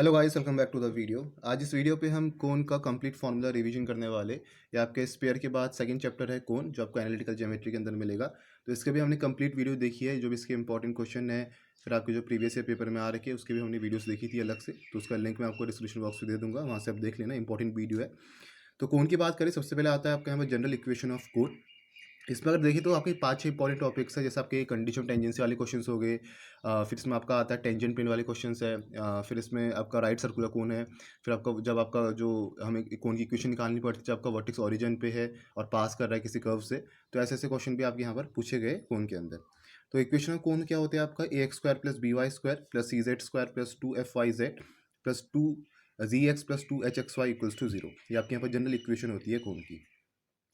Hello guys, welcome back to the video. आज इस video पे हम कोन का कंप्लीट फार्मूला रिवीजन करने वाले। ये आपके स्पेयर के बाद सेकंड चैप्टर है कोन, जो आपको एनालिटिकल ज्योमेट्री के अंदर मिलेगा। तो इसके भी हमने कंप्लीट वीडियो देखी है, जो भी इसके इंपॉर्टेंट क्वेश्चन है, फिर आपके जो प्रीवियस ईयर पेपर में आ रखे हैं उसकी भी हमने वीडियोस देखी थी अलग से। तो उसका लिंक मैं आपको डिस्क्रिप्शन बॉक्स में दे दूंगा, वहाँ से आप देख लेना, इंपॉर्टेंट वीडियो है। तो कोन की बात करें, सबसे पहले आता है आपका यहाँ पर जनरल इक्वेशन ऑफ कोन। इसमें अगर देखिए तो आपके 5-6 इंपॉर्टेंट टॉपिक्स है, जैसे आपके कंडीशन टेंजेंसी वाले क्वेश्चंस हो गए। फिर इसमें आपका आता है टेंजेंट प्लेन वाले क्वेश्चंस है। फिर इसमें आपका राइट सर्कुलर कोन है। फिर आपका जब आपका जो हमें कोन की इक्वेशन निकालनी पड़ती है जब आपका वर्टेक्स ओरिजिन पे है और पास कर रहा है किसी कर्व से, तो ऐसे ऐसे क्वेश्चन भी आपके यहाँ पर पूछे गए कोन के अंदर। तो इक्वेशन ऑफ कोन क्या होते हैं आपका a x square plus b y square plus c z square plus 2 FY Z plus 2 ZX plus 2 HXY equals to 0। ये आपके यहाँ पर जनरल इक्वेशन होती है कोन की।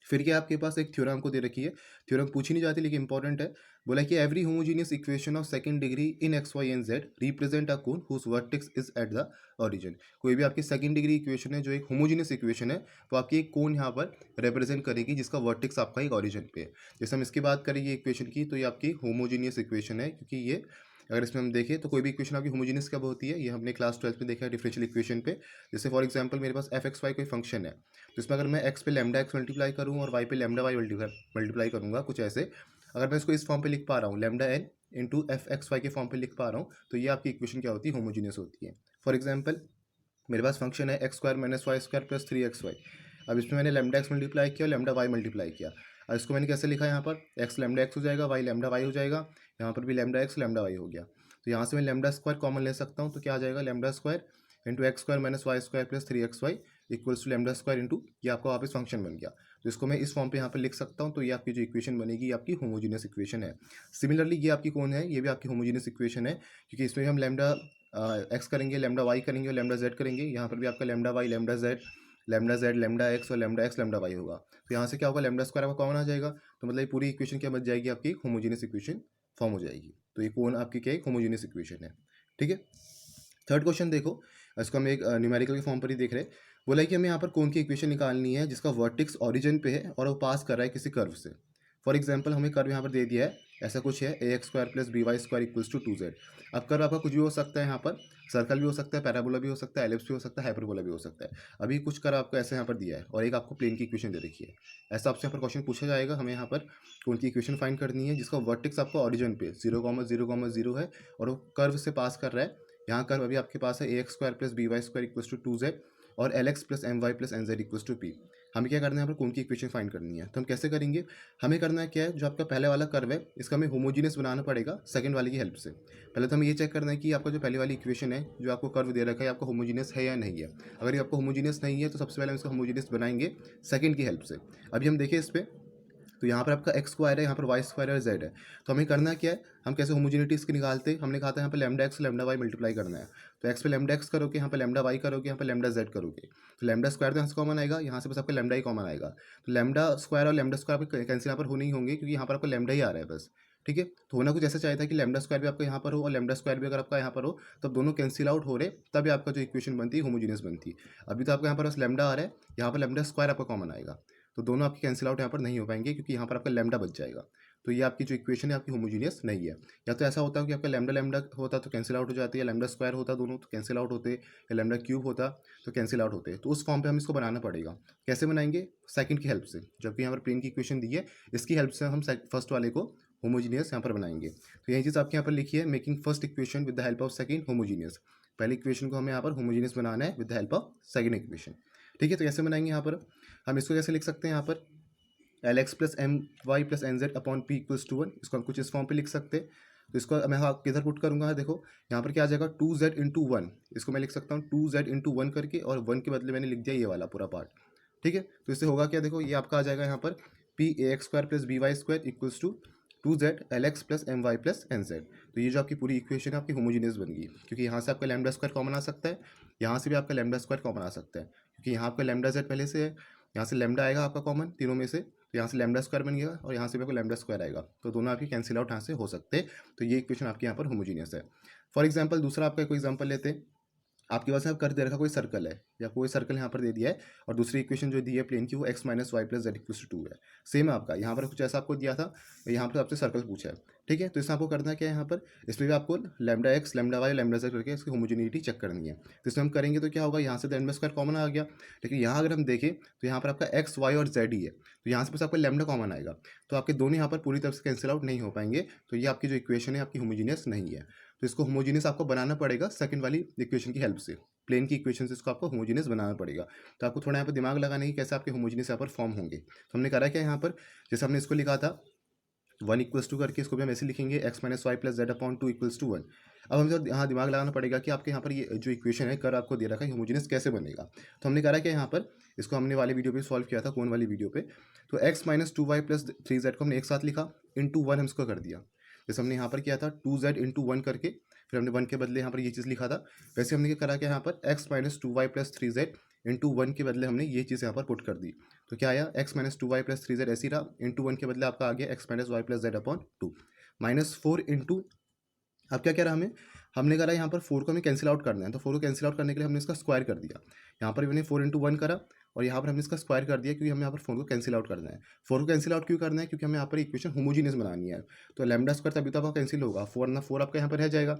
फिर क्या आपके पास एक थ्योरम को दे रखी है। थ्योरम पूछी नहीं जाती लेकिन इंपॉर्टेंट है। बोला कि every homogeneous equation of second degree in x y and z represent a cone whose vertex is at the origin. कोई भी आपकी सेकंड डिग्री इक्वेशन है जो एक होमोजीनियस इक्वेशन है, तो आपकी एक कोन यहाँ पर रिप्रेजेंट करेगी जिसका वर्टेक्स आपका एक ओरिजिन पे है। जैसे हम इसकी बात करें ये इक्वेशन की, तो ये आपकी होमोजीनियस इक्वेशन है, क्योंकि ये अगर इसमें हम देखें तो कोई भी इक्वेशन आपकी होमोजीनियस कब होती है, ये हमने क्लास 12 में देखा है डिफरेंशियल इक्वेशन पे। जैसे फॉर एग्जांपल मेरे पास एफ एक्स वाई कोई फंक्शन है, तो इसमें अगर मैं एक्स पे लैम्डा एक्स मल्टीप्लाई करूँ और वाई पे लैम्डा वाई मल्टीप्लाई करूँगा कुछ ऐसे, अगर मैं इसको इस फॉर्म पे लिख पा रहा हूँ lambda n into f x y के फॉर्म पे लिख पा रहा हूँ, तो ये आपकी इक्वेशन क्या होती है, होमोजीनियस होती है। फॉर एग्जाम्पल मेरे पास फंक्शन है x square minus y square plus 3XY। अब इसमें मैंने लैम्डा एक्स मल्टीप्लाई किया और लैम्डा वाई मल्टीप्लाई किया। अब इसको मैंने कैसे लिखा है, यहाँ पर एक्स लैम्डा एक्स हो जाएगा, वाई लैम्डा वाई हो जाएगा। यहाँ पर भी लैम्डा एक्स लैम्डा वाई हो गया। तो यहाँ से मैं लैम्डा स्क्वायर कॉमन ले सकता हूँ, तो क्या आ जाएगा, lambda square into x square minus y square plus 3XY equals to lambda square into, ये आपका वापस फंक्शन बन गया। तो इसको मैं इस फॉर्म पे यहाँ पर लिख सकता हूँ। तो ये आपकी जो इक्वेशन बनेगी, ये आपकी होमोजीनियस इक्वेशन है। सिमिलरली ये आपकी कौन है, ये भी आपकी होमोजीनियस इक्वेशन है, क्योंकि इसमें हम लैम्डा एक्स करेंगे, लैम्डा वाई करेंगे और लैम्डा जेड करेंगे। यहाँ पर भी आपका lambda y lambda z lambda x और लैम्डा एक्स लैम्डा वाई होगा। तो यहाँ से क्या होगा, लैम्डा स्क्वायर आपका कॉमन आ जाएगा। तो मतलब ये पूरी इक्वेशन क्या बच जाएगी, आपकी होमोजीनियस इक्वेशन फॉर्म हो जाएगी। तो ये कौन आपकी क्या एक होमोजीनियस इक्वेशन है। ठीक है। थर्ड क्वेश्चन देखो, इसको हम एक न्यूमेरिकल के फॉर्म पर ही देख रहे हैं। बोला है कि हमें यहाँ पर कौन की इक्वेशन निकालनी है जिसका वर्टेक्स ओरिजिन पे है और वो पास कर रहा है किसी कर्व से। फॉर एग्जाम्पल हमें कर्व यहाँ पर दे दिया है, ऐसा कुछ है a x square plus b y square equals to 2Z। अब कर्व आपका कुछ भी हो सकता है, यहाँ पर सर्कल भी हो सकता है, पैराबोला भी हो सकता है, एलिप्स भी हो सकता है, हाइपरबोला भी हो सकता है। अभी कुछ कर्व आपको ऐसे यहाँ पर दिया है और एक आपको प्लेन की इक्वेशन दे रखी है। ऐसा आपसे यहाँ पर क्वेश्चन पूछा जाएगा, हमें यहाँ पर कौन की इक्वेशन फाइंड करनी है जिसका वर्टेक्स आपका ओरिजिन पे 0,0,0 है और वो कर्व से पास कर रहा है। यहाँ कर्व अभी आपके पास है a x square plus b y square equals to 2Z और l x plus m y plus n z equals to p. हमें क्या करना है, यहाँ पर कौन की इक्वेशन फाइंड करनी है। तो हम कैसे करेंगे, हमें करना है क्या है, जो आपका पहले वाला कर्व है इसका हमें होमोजीनियस बनाना पड़ेगा सेकंड वाले की हेल्प से। पहले तो हमें ये चेक करना है कि आपका जो पहली वाली इक्वेशन है, जो आपको कर्व दे रखा है, आपका होमोजीनियस है या नहीं है। अगर ये आपको होमोजीनियस नहीं है तो सबसे पहले हम इसको होमोजीनियस बनाएंगे सेकंड की हेल्प से। अभी हम देखें इस पर, तो यहाँ पर आपका एक्स स्क्वायर है, यहाँ पर वाई स्क्वायर है, जेड है। तो हमें करना क्या है, हम कैसे होमोजिनिटी इसकी निकालते हैं, हमने कहा था यहाँ पर lambda x lambda y multiply करना है। तो एक्स पे लैम्डा एक्स करोगे, यहाँ पर लैम्डा वाई करोगे, यहाँ पर लैम्डा जेड करोगे। तो लैम्डा स्क्वायर तो यहाँ से कॉमन आएगा, यहाँ से बस आपका लैम्डा ही कॉमन आएगा। तो लैम्डा स्क्वायर और लैम्डा स्क्वायर आपको कैंसिल यहाँ पर हो नहीं होंगे, क्योंकि यहाँ पर आपको लैम्डा ही आ रहा है बस। ठीक है। तो होना कुछ ऐसा चाहिए था कि लैम्डा स्क्वायर भी आपका यहाँ पर हो और लैम्डा स्क्वायर भी अगर आपका यहाँ पर हो, तब दोनों कैंसिल आउट हो रहे, तभी आपका जो इक्वेशन बनती है होमोजीनियस बनती है। अभी तो आपका यहाँ पर बस लैम्डा आ रहा है, यहाँ पर लैम्डा स्क्वायर आपका कॉमन आएगा, तो दोनों आपकी कैंसिल आउट यहाँ पर नहीं हो पाएंगे, क्योंकि यहाँ पर आपका लैम्डा बच जाएगा। तो ये आपकी जो इक्वेशन है आपकी होमोजीनियस नहीं है। या तो ऐसा होता है कि आपका लैम्डा लैम्डा होता तो कैंसिल आउट हो जाती है, या लैम्डा स्क्वायर होता दोनों तो कैंसिल आउट होते, या लैम्डा क्यूब होता तो कैंसिल आउट होते। तो उस फॉर्म पे हम इसको बनाना पड़ेगा। कैसे बनाएंगे, सेकंड की हेल्प से। जबकि यहाँ पर प्लेन की इक्वेशन दी है, इसकी हेल्प से हम फर्स्ट वाले को होमोजीनियस यहाँ पर बनाएंगे। तो यही चीज़ आपके यहाँ पर लिखी है, making first equation with the help of second homogeneous. पहली इक्वेशन को हमें यहाँ पर होमोजीनियस बनाना है with the help of second equation. ठीक है। तो कैसे बनाएंगे, यहाँ पर हम इसको कैसे लिख सकते हैं, यहाँ पर l x plus m y plus n z upon p equals to 1। इसको हम कुछ इस फॉर्म पे लिख सकते हैं। तो इसको मैं किधर पुट करूँगा, देखो यहाँ पर क्या आ जाएगा 2Z इंटू 1। इसको मैं लिख सकता हूँ 2Z इंटू 1 करके, और 1 के बदले मैंने लिख दिया ये वाला पूरा पार्ट। ठीक है। तो इससे होगा क्या, देखो ये आपका आ जाएगा यहाँ पर p a x square plus b y square equals to 2Z l x plus m y plus n z. तो ये जो आपकी पूरी इक्वेशन है आपकी होमोजीनियस बन गई, क्योंकि यहाँ से आपका लैम्डा स्क्वायर कॉमन आ सकता है, यहाँ से भी आपका लैम्डा स्क्वायर कॉमन आ सकता है, क्योंकि यहाँ आपका लैम्डा जेड पहले से है। यहाँ से लैम्डा आएगा आपका कॉमन तीनों में से, तो यहाँ से लैम्डा स्क्वायर बन गया और यहाँ से भी आपको लैम्डा स्क्वायर आएगा, तो दोनों आपकी कैंसिल आउट यहाँ से हो सकते हैं। तो ये इक्वेशन आपके यहाँ पर होमोजीनियस है। फॉर एग्जाम्पल दूसरा आपका कोई एग्जाम्पल लेते हैं। आपके पास यहाँ कर दे रखा कोई सर्कल है या कोई सर्कल यहाँ पर दे दिया है, और दूसरी इक्वेशन जो दी है प्लेन की वो x minus y plus z equals to 2 है। सेम है आपका, यहाँ पर कुछ ऐसा आपको दिया था, यहाँ पर आपसे सर्कल पूछा है, ठीक है। तो इसमें आपको करना क्या है, यहाँ पर इसमें भी आपको lambda x lambda y lambda z करके इसकी होमोजेनिटी चेक करनी है। तो इसमें हम करेंगे तो क्या होगा, यहाँ से लैम्डा स्क्वायर कॉमन आ गया, लेकिन यहाँ अगर हम देखें तो यहाँ पर आपका एक्स वाई और जेड ही है, तो यहाँ से बस आपका लैम्डा कॉमन आएगा, तो आपके दोनों यहाँ पर पूरी तरह से कैंसिल आउट नहीं हो पाएंगे, तो ये आपकी जो इक्वेशन है आपकी होमोजीनियस नहीं है। तो इसको होमोजीनियस आपको बनाना पड़ेगा सेकंड वाली इक्वेशन की हेल्प से, प्लेन की इक्वेशन से इसको आपको होमोजीनियस बनाना पड़ेगा। तो आपको थोड़ा यहाँ पर दिमाग लगाना है कि कैसे आपके होमोजीनियस यहाँ पर फॉर्म होंगे। तो हमने करा क्या यहाँ पर, जैसे हमने इसको लिखा था 1 इक्वल्स टू करके, इसको भी हम ऐसे लिखेंगे x minus y plus z upon 2 equals to 1। अब हमें यहाँ दिमाग लगाना पड़ेगा कि आपके यहाँ पर ये जो इक्वेशन है कर आपको दे रखा है होमोजीनियस कैसे बनेगा। तो हमने करा क्या यहाँ पर, इसको हमने वाले वीडियो पे सॉल्व किया था, कौन वाली वीडियो पे, तो x minus 2y plus 3z को हमने एक साथ लिखा, इंटू 1 हम इसको कर दिया। जैसे हमने यहाँ पर किया था 2z इंटू 1 करके, फिर हमने 1 के बदले यहाँ पर ये चीज़ लिखा था, वैसे हमने क्या करा, क्या यहाँ पर x minus 2y plus 3z into 1 के बदले हमने ये चीज़ यहाँ पर पुट कर दी। तो क्या आया, x minus 2y plus 3z ऐसी रहा, इंटू 1 के बदले आपका आ गया x minus y plus z upon 2 minus 4 into, अब क्या कह रहा हमें, हमने करा यहाँ पर 4 को हमें कैंसिल आउट करना है, तो 4 को कैंसिल आउट करने के लिए हमने इसका स्क्वायर कर दिया। यहाँ पर मैंने 4 इंटू 1 करा, और यहाँ पर हमने इसका स्क्वायर कर दिया, क्योंकि हमें यहाँ पर 4 को कैंसिल आउट करना है। 4 को कैंसिल आउट क्यों करना है, क्योंकि हमें यहाँ पर इक्वेशन होमोजीनियस बनानी है। तो लैम्डा स्क्वायर तभी तो आपका कैंसिल होगा, 4 ना 4 आपका यहाँ पर रह जाएगा।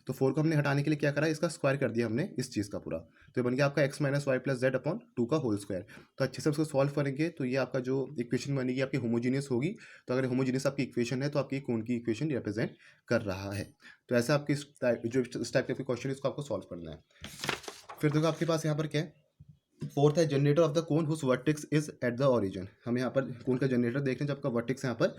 तो 4 को हमने हटाने के लिए क्या करा, इसका स्क्वायर कर दिया हमने इस चीज़ का पूरा, तो ये बन गया आपका x minus y plus z upon 2 का होल स्क्वायर। तो अच्छे से उसको सॉल्व करेंगे तो ये आपका जो इक्वेशन बनेगी आपकी होमोजीनियस होगी। तो अगर होमोजीनियस आपकी इक्वेशन है तो आपकी कौन की इक्वेशन रिप्रेजेंट कर रहा है। तो ऐसा आपकी जो इस टाइप के क्वेश्चन इसको आपको सॉल्व करना है। फिर देखो आपके पास यहाँ पर क्या है, फोर्थ है generator of the cone whose vertex is at the origin. हम यहाँ पर कोन का जनरेटर देख रहे हैं जब आपका वर्टेक्स यहाँ पर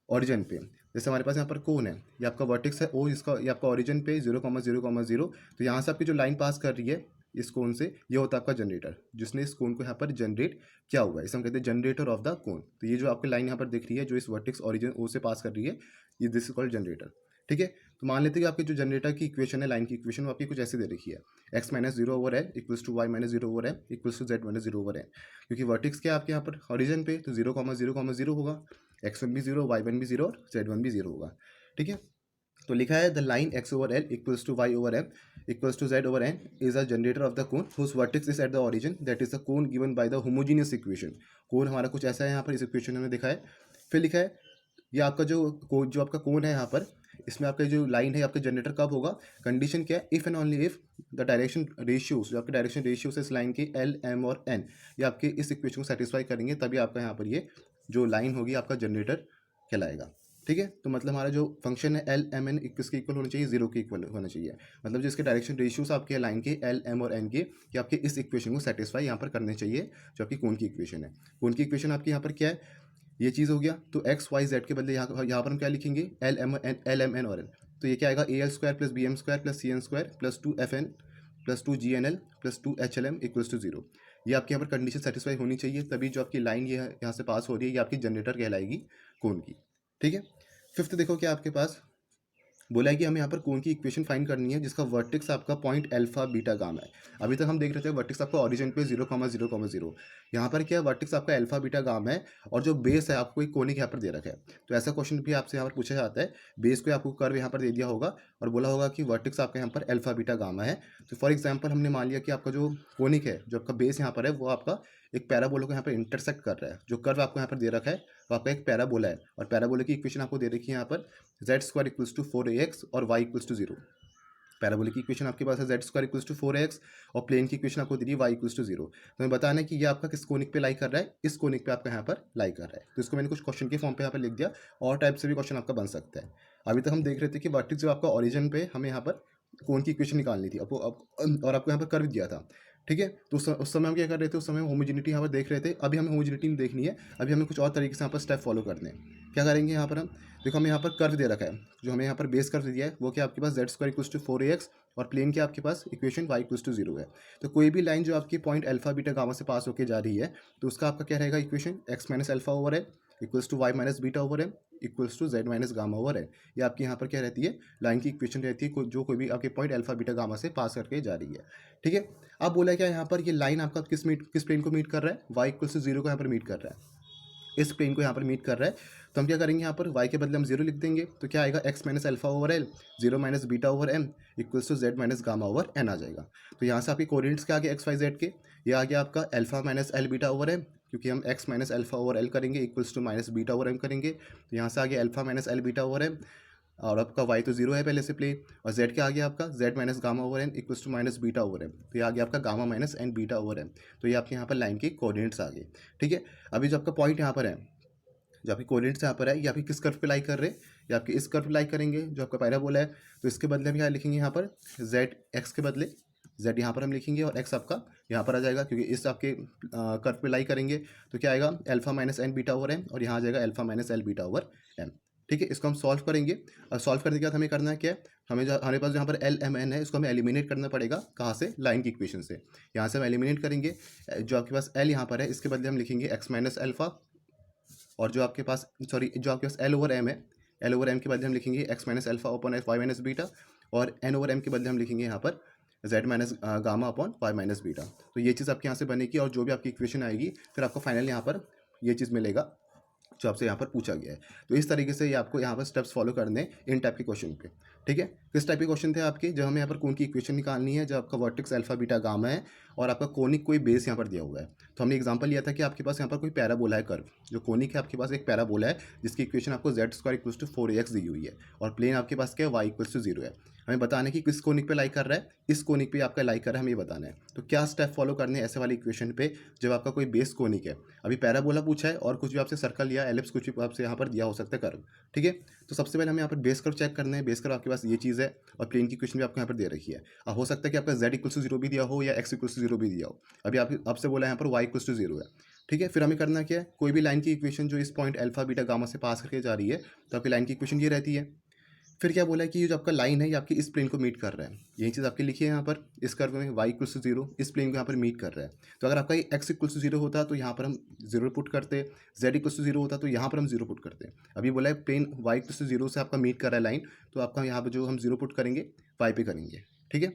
ओरिजिन पे, जैसे हमारे पास यहाँ पर कोन है, ये आपका वर्टेक्स है ओ, इसका ये आपका ओरिजिन पे 0,0,0, तो यहाँ से आपकी जो लाइन पास कर रही है इस कोन से, ये होता है आपका जनरेटर, जिसने इस कोन को यहाँ पर जनरेट किया हुआ है, इसे हम कहते हैं जनरेटर ऑफ द कोन। तो ये जो आपकी लाइन यहाँ पर दिख रही है जो इस वर्टेक्स ओरिजिन ओ से पास कर रही है, ये दिस इज कॉल्ड जनरेटर, ठीक है। तो मान लेते हैं कि आपकी जो जनरेटर की इक्वेशन है, लाइन की इक्वेशन, वो आपकी कुछ ऐसी दे रखी है, x माइनस 0 ओवर है equals to y minus 0 over है equals to z minus 0 over है। क्योंकि वर्टेक्स क्या है आपके यहाँ पर ओरिजिन पे, तो 0,0,0 होगा, x1 भी 0, y1 भी 0 और z1 भी 0 होगा, ठीक है। तो लिखा है the line x over l equals to y over m equals to z over n is a generator of the cone whose vertex is at the origin that is the cone given by the homogeneous equation. Cone हमारा कुछ ऐसा है यहाँ पर इस equation में दिखा है। फिर लिखा है ये आपका जो आपका कोन है यहाँ पर, इसमें आपका जो लाइन है आपका जनरेटर कब होगा, कंडीशन क्या है, if and only if the direction ratios, जो आपके डायरेक्शन रेशियोज इस लाइन के एल एम और एन, ये आपके इस इक्वेशन को सेटिस्फाई करेंगे, तभी आपका यहाँ पर ये जो लाइन होगी आपका जनरेटर कहलाएगा, ठीक है। तो मतलब हमारा जो फंक्शन है एल एम एन किसके इक्वल होना चाहिए, 0 के इक्वल होना चाहिए। मतलब जो इसके डायरेक्शन रेशियोज आपके लाइन के एल एम और एन के, कि आपके इस इक्वेशन को सेटिस्फाई यहाँ पर करने चाहिए, जो आपकी कोन की इक्वेशन है। कोन की इक्वेशन आपकी यहाँ पर क्या है, ये चीज़ हो गया। तो एक्स वाई जेड के बदले यहाँ पर हम क्या लिखेंगे, एल एम एन और एन। तो ये क्या आएगा, a l square plus b m square plus c n square plus 2 f n plus 2 g n l plus 2 h l m equals to 0। ये आपके यहाँ पर कंडीशन सेटिस्फाई होनी चाहिए, तभी जो आपकी लाइन ये यहाँ से पास हो रही है ये आपकी जनरेटर कहलाएगी कोन की, ठीक है। फिफ्थ देखो क्या आपके पास बोला है कि हमें यहाँ पर कोन की इक्वेशन फाइंड करनी है जिसका वर्टेक्स आपका पॉइंट अल्फा बीटा गामा है। अभी तक हम देख रहे थे वर्टेक्स आपका ओरिजिन पे 0,0,0, यहाँ पर क्या है, वर्टेक्स आपका अल्फा बीटा गामा है, और जो बेस है आपको एक कोनिक यहाँ पर दे रखा है। तो ऐसा क्वेश्चन भी आपसे यहाँ पर पूछा जाता है, बेस को आपको कर्व यहाँ पर दे दिया होगा और बोला होगा कि वर्टेक्स आपका यहाँ पर अल्फा बीटा गामा है। तो फॉर एग्जाम्पल हमने मान लिया कि आपका जो कोनिक है, जो आपका बेस यहाँ पर है, वो आपका एक पैराबोला को यहाँ पर इंटरसेक्ट कर रहा है। जो कर्व आपको यहाँ पर दे रखा है वो आपका एक पैराबोला है, और पैराबोला की इक्वेशन आपको दे रखी है यहाँ पर Z square equals to 4ax और y इक्वल्स टू 0। पैराबोलिक की इक्वेशन आपके पास है Z square equals to 4ax, और प्लेन की इक्वेशन आपको दे रही है y इक्वल्स टू 0। तो हमें बताना है कि ये आपका किस कोनिक पे लाई कर रहा है, इस कोनिक पे आपका यहाँ पर लाई कर रहा है। तो इसको मैंने कुछ क्वेश्चन के फॉर्म पे यहाँ पर लिख दिया, और टाइप से भी क्वेश्चन आपका बन सकता है। अभी तक हम देख रहे थे कि वर्टेक्स जो आपका ओरिजिन पे हमें यहाँ पर कोन की इक्वेशन निकालनी थी, और आपको यहाँ पर कर्व दिया था, ठीक है। तो उस समय हम क्या कर रहे थे, उस समय होमोजेनिटी यहाँ पर देख रहे थे। अभी हमें होमोजेनिटी नहीं देखनी है, अभी हमें कुछ और तरीके से यहाँ पर स्टेप फॉलो करने हैं। क्या करेंगे यहाँ पर हम, देखो हमें यहाँ पर कर्व दे रखा है, जो हमें यहाँ पर बेस कर्व दिया है वो क्या आपके पास z square equals to 4ax, और प्लेन के आपके पास इक्वेशन y इक्वल्स टू 0 है। तो कोई भी लाइन जो आपकी पॉइंट अल्फा बीटा गामा से पास होकर जा रही है, तो उसका आपका क्या रहेगा equation, x minus alpha over है equals to y minus beta over है equals to z minus gamma over है। ये आपकी यहाँ पर क्या रहती है, लाइन की इक्वेशन रहती है, जो कोई भी आपके पॉइंट अल्फा बीटा गामा से पास करके जा रही है, ठीक है। अब बोला क्या यहाँ पर, ये लाइन आपका किस प्लेन को मीट कर रहा है, y इक्वल्स टू 0 को यहाँ पर मीट कर रहा है। इस प्लेन को यहाँ पर मीट कर रहा है, तो हम क्या करेंगे यहाँ पर y के बदले हम 0 लिख देंगे। तो क्या आएगा x minus alpha over l, 0 minus beta over m equals to z minus gamma over n आ जाएगा। तो यहाँ से आपके कोऑर्डिनेट्स क्या आ गया एक्स वाई जेड के, ये आ गया आपका alpha minus l beta over m, क्योंकि हम x minus alpha over l करेंगे equals to minus beta over m करेंगे। तो यहाँ से आ गया alpha minus l beta over m, और आपका y तो 0 है पहले से प्लेन, और z क्या आ गया आपका z minus gamma over n equals to minus beta over m. तो ये आ गया आपका gamma minus n beta over m. तो ये आपके यहाँ पर लाइन के कोऑर्डिनेट्स आ गए। ठीक है, अभी जो आपका पॉइंट यहाँ पर है, जो आपकी कोऑर्डिनेट्स यहाँ पर है, ये आपकी किस कर्व पे लाई कर रहे हैं, ये आपके इस कर्व पे लाई करेंगे जो आपका पैराबोला है। तो इसके बदले हम यहाँ लिखेंगे यहाँ पर z, x के बदले z यहाँ पर हम लिखेंगे और x आपका यहाँ पर आ जाएगा, क्योंकि इस आपके कर्व पे लाई करेंगे। तो क्या आएगा alpha minus n beta over m, और यहाँ आ जाएगा alpha minus l beta over m. ठीक है, इसको हम सॉल्व करेंगे, और सॉल्व करने के बाद हमें करना है क्या है, हमें जो हमारे पास जहाँ पर एल एम एन है इसको हमें एलिमिनेट करना पड़ेगा। कहाँ से, लाइन की इक्वेशन से। यहाँ से हम एलिमिनेट करेंगे, जो आपके पास एल यहाँ पर है इसके बदले हम लिखेंगे एक्स माइनस अल्फा, और जो आपके पास जो आपके पास एल ओवर एम है, एल ओवर एम के बदले हम लिखेंगे x minus alpha upon f y minus beta, और एन ओवर एम के बदले हम लिखेंगे यहाँ पर z minus gamma upon y minus beta. तो ये चीज़ आपके यहाँ से बनेगी, और जो भी आपकी इक्वेशन आएगी फिर आपको फाइनल यहाँ पर ये चीज़ मिलेगा जो आपसे यहाँ पर पूछा गया है। तो इस तरीके से ये आपको यहाँ पर स्टेप्स फॉलो करने इन टाइप के क्वेश्चन पे। ठीक है, किस टाइप के क्वेश्चन थे आपके, जब हमें यहाँ पर कोन की इक्वेशन निकालनी है, जब आपका वर्टेक्स अल्फा बीटा गामा है और आपका कोनिक कोई बेस यहाँ पर दिया हुआ है। तो हमने एग्जांपल लिया था कि आपके पास यहाँ पर कोई पैराबोला है कर्व, जो कोनिक है आपके पास एक पैराबोला है जिसकी इक्वेशन आपको z square equals to 4ax दी हुई है, और प्लेन आपके पास क्या है y इक्वल्स टू 0 है। हमें बताना है कि किस कोनिक पे लाई कर रहा है, इस कोनिक पे आपका लाई कर रहा है, हमें ये बताना है। तो क्या स्टेप फॉलो करने हैं ऐसे वाली इक्वेशन पे जब आपका कोई बेस कोनिक है। अभी पैराबोला पूछा है, और कुछ भी आपसे सर्कल या एलिप्स कुछ भी आपसे यहाँ पर दिया हो सकता है कर्व। ठीक है, तो सबसे पहले हमें यहाँ पर बेस कर्व चेक करना है। बेस कर्व आपके पास ये चीज़ है, और प्लेन की इक्वेशन भी आपको यहाँ पर दे रखी है। अब हो सकता है कि आपका z इक्वल्स टू 0 भी दिया हो या x इक्वल्स टू 0 भी दिया हो। अभी आपसे बोला है यहाँ पर y इक्वल्स टू 0 है। ठीक है, फिर हमें करना क्या है, कोई भी लाइन की इक्वेशन जो इस पॉइंट अल्फा बीटा गामा से पास करके जा रही है, तो आपकी लाइन की इक्वेशन ये रहती है। फिर क्या बोला है कि ये जो आपका लाइन है ये आपकी इस प्लेन को मीट कर रहा है, यही चीज़ आपकी लिखी है यहाँ पर इस कर्व में, y इक्वल्स टू 0 इस प्लेन को यहाँ पर मीट कर रहा है। तो अगर आपका ये x इक्वल्स टू 0 होता तो यहाँ पर हम 0 पुट करते, z इक्वल्स टू 0 होता तो यहाँ पर हम 0 पुट करते। अभी बोला है प्लेन y इक्वल्स टू 0 से आपका मीट कर रहा है लाइन, तो आपका यहाँ पर जो हम 0 पुट करेंगे y पे करेंगे। ठीक है,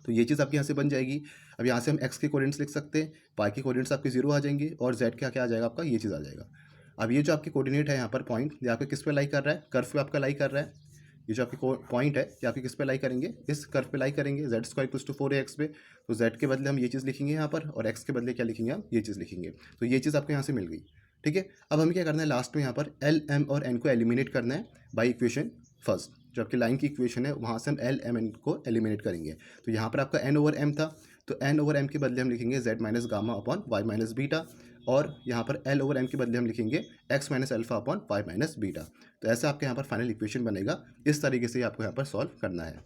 तो ये चीज़ आपके यहाँ से बन जाएगी। अब यहाँ से हम x के कोऑर्डिनेट्स लिख सकते हैं, y के कोऑर्डिनेट्स आपके 0 आ जाएंगे, और z क्या क्या आ जाएगा आपका, ये चीज़ आ जाएगा। अब ये जो आपके कोऑर्डिनेट है यहाँ पर पॉइंट, ये आपके किस पे लाई कर रहा है, कर्व पे आपका लाई कर रहा है। ये जो आपकी पॉइंट है ये आपके किस पे लाई करेंगे, इस कर्व पे लाई करेंगे, Z square equals to 4ax पे। तो z के बदले हम ये चीज़ लिखेंगे यहाँ पर, और x के बदले क्या लिखेंगे हम, ये चीज़ लिखेंगे। तो ये चीज़ आपको यहाँ से मिल गई। ठीक है, अब हमें क्या करना है, लास्ट में यहाँ पर एल एम और एन को एलिमिनेट करना है बाई इक्वेशन फर्स्ट। जो आपकी लाइन की इक्वेशन है वहाँ से हम एल एम एन को एलिमिनेट करेंगे। तो यहाँ पर आपका एन ओवर एम था, तो एन ओवर एम के बदले हम लिखेंगे z minus gamma upon y minus beta, और यहाँ पर एल ओवर एम के बदले हम लिखेंगे x minus alpha upon y minus beta. तो ऐसे आपके यहाँ पर फाइनल इक्वेशन बनेगा। इस तरीके से आपको यहाँ पर सॉल्व करना है।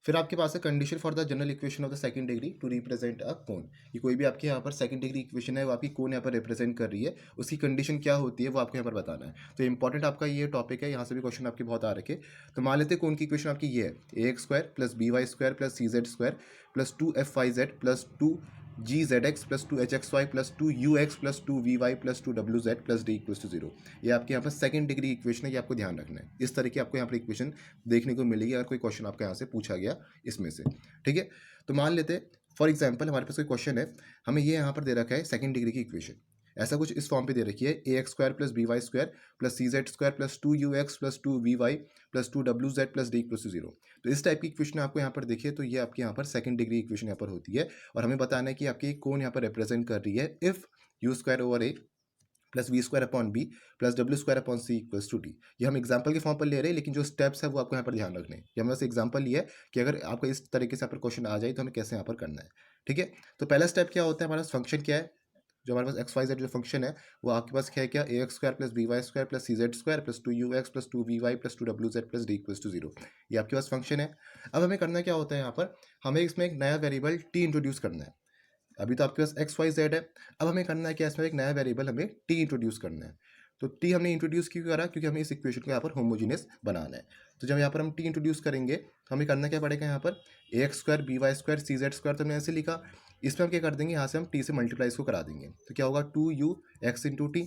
फिर आपके पास है condition for the general equation of the second degree to represent a cone. कि कोई भी आपके यहाँ पर सेकंड डिग्री इक्वेशन है वो आपकी कोन यहाँ पर रिप्रेजेंट कर रही है, उसकी कंडीशन क्या होती है वो आपको यहाँ पर बताना है। तो इंपॉर्टेंट आपका ये टॉपिक है, यहाँ से भी क्वेश्चन आपके बहुत आ रखे। तो मान लेते हैं कोन की इक्वेशन आपकी ये है ax square plus by square plus cz square plus 2fyz plus 2gzx plus 2hxy plus 2ux plus 2vy plus 2wz plus d equals to 0। ये आपके यहाँ पर सेकंड डिग्री इक्वेशन है, ये आपको ध्यान रखना है। इस तरह की आपको यहाँ पर इक्वेशन देखने को मिलेगी अगर कोई क्वेश्चन आपका यहाँ से पूछा गया इसमें से। ठीक है, तो मान लेते फॉर एग्जाम्पल हमारे पास कोई क्वेश्चन है, हमें ये यहाँ पर दे रखा है सेकंड डिग्री की इक्वेशन, ऐसा कुछ इस फॉर्म पे दे रखी है ax square plus by square plus cz square plus 2ux plus 2vy plus 2wz plus d equals to 0। तो इस टाइप की इक्वेशन आपको यहाँ पर देखिए, तो ये आपके यहाँ पर सेकंड डिग्री इक्वेशन यहाँ पर होती है, और हमें बताना है कि आपकी कौन यहाँ पर रिप्रेजेंट कर रही है if u square over a plus v square upon b plus डब्ल्यू square upon c equals to d. ये हम एग्जांपल के फॉर्म पर ले रहे हैं, लेकिन जो स्टेप्स है वो आपको यहाँ पर ध्यान रखने हैं। ये हमने बस एग्जांपल लिया है कि अगर आपको इस तरीके से यहाँ पर क्वेश्चन आ जाए तो हमें कैसे यहाँ पर करना है। ठीक है, तो पहला स्टेप क्या होता है, हमारा फंक्शन क्या है, जो हमारे पास एक्स वाई जेड जो फंक्शन है वो आपके पास क्या है, क्या a x square plus b y square plus c z square plus 2ux plus 2vy plus 2wz plus d equals to 0। ये आपके पास फंक्शन है। अब हमें करना क्या होता है, यहाँ पर हमें इसमें एक नया वेरिएबल टी इंट्रोड्यूस करना है। अभी तो आपके पास एक्स वाई जेड है, अब हमें करना है कि इसमें एक नया वेरिएबल हमें टी इंट्रोड्यूस करना है। तो टी हमने इंट्रोड्यूस क्यों करा, क्योंकि हमें इस इक्वेशन को यहाँ पर होमोजीनियस बनाना है। तो जब यहाँ पर हम टी इंट्रोड्यूस करेंगे तो हमें करना क्या पड़ेगा, यहाँ पर a x square b y square c z square तो हमने ऐसे लिखा, इसमें हम क्या कर देंगे, यहाँ से हम टी से मल्टीप्लाई इसको करा देंगे। तो क्या होगा 2u(x) into T,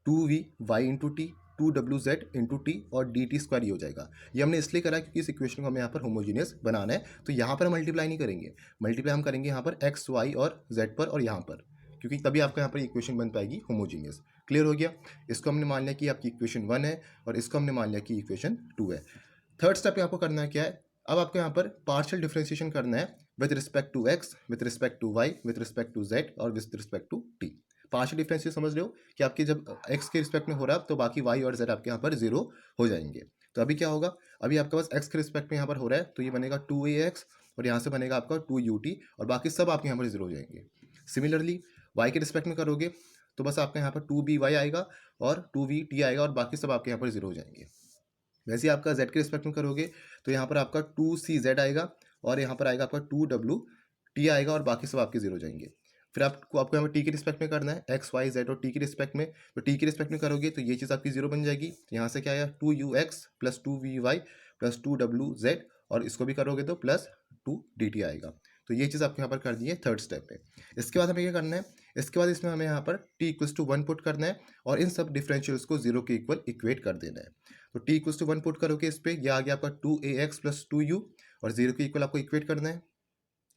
2vy into T, 2wz into T और डी टी स्क्वायर ये हो जाएगा। ये हमने इसलिए करा क्योंकि इस इक्वेशन को हमें यहाँ पर होमोजीनियस बनाना है। तो यहाँ पर हम मल्टीप्लाई नहीं करेंगे, मल्टीप्लाई हम करेंगे यहाँ पर एक्स वाई और जेड पर और यहाँ पर। क्योंकि तभी आपका यहाँ पर इक्वेशन बन पाएगी होमोजीनियस। क्लियर हो गया। इसको हमने मान लिया कि आपकी इक्वेशन 1 है और इसको हमने मान लिया कि इक्वेशन 2 है। थर्ड स्टेप आपको करना है क्या है, अब आपको यहाँ पर पार्शियल डिफरेंशिएशन करना है with respect to x, with respect to y, with respect to z और with respect to t. Partial differentiation समझ रहे हो कि आपकी जब एक्स के रिस्पेक्ट में हो रहा है तो बाकी वाई और जेड आपके यहाँ पर जीरो हो जाएंगे। तो अभी क्या होगा, अभी आपके पास एक्स के रिस्पेक्ट में यहाँ पर हो रहा है तो ये बनेगा 2ax और यहाँ से बनेगा आपका 2ut और बाकी सब आपके यहाँ पर जीरो हो जाएंगे। सिमिलरली वाई के रिस्पेक्ट में करोगे तो बस आपका यहाँ पर 2by आएगा और 2vt आएगा और बाकी सब आपके यहाँ पर जीरो हो जाएंगे। वैसे ही आपका z के रिस्पेक्ट में करोगे तो यहाँ पर आपका 2cz आएगा और यहाँ पर आएगा आपका 2wt आएगा और बाकी सब आपके जीरो हो जाएंगे। फिर आपको यहाँ पर टी के रिस्पेक्ट में करना है, एक्स वाई जेड और टी के रिस्पेक्ट में। तो टी के रिस्पेक्ट में करोगे तो ये चीज़ आपकी जीरो बन जाएगी। तो यहाँ से क्या आया 2ux plus 2vy plus 2wz और इसको भी करोगे तो प्लस 2dt आएगा। तो ये चीज़ आपको यहाँ पर कर दी है थर्ड स्टेप में। इसके बाद हमें क्या करना है, इसके बाद इसमें हमें यहाँ पर t इक्वल्स टू 1 पुट करना है और इन सब डिफरेंशियल्स को जीरो के इक्वल इक्वेट कर देना है। तो t इक्वल्स टू 1 पुट करोगे इस पर, यह आ गया आपका 2ax प्लस 2u और जीरो के इक्वल आपको इक्वेट करना है।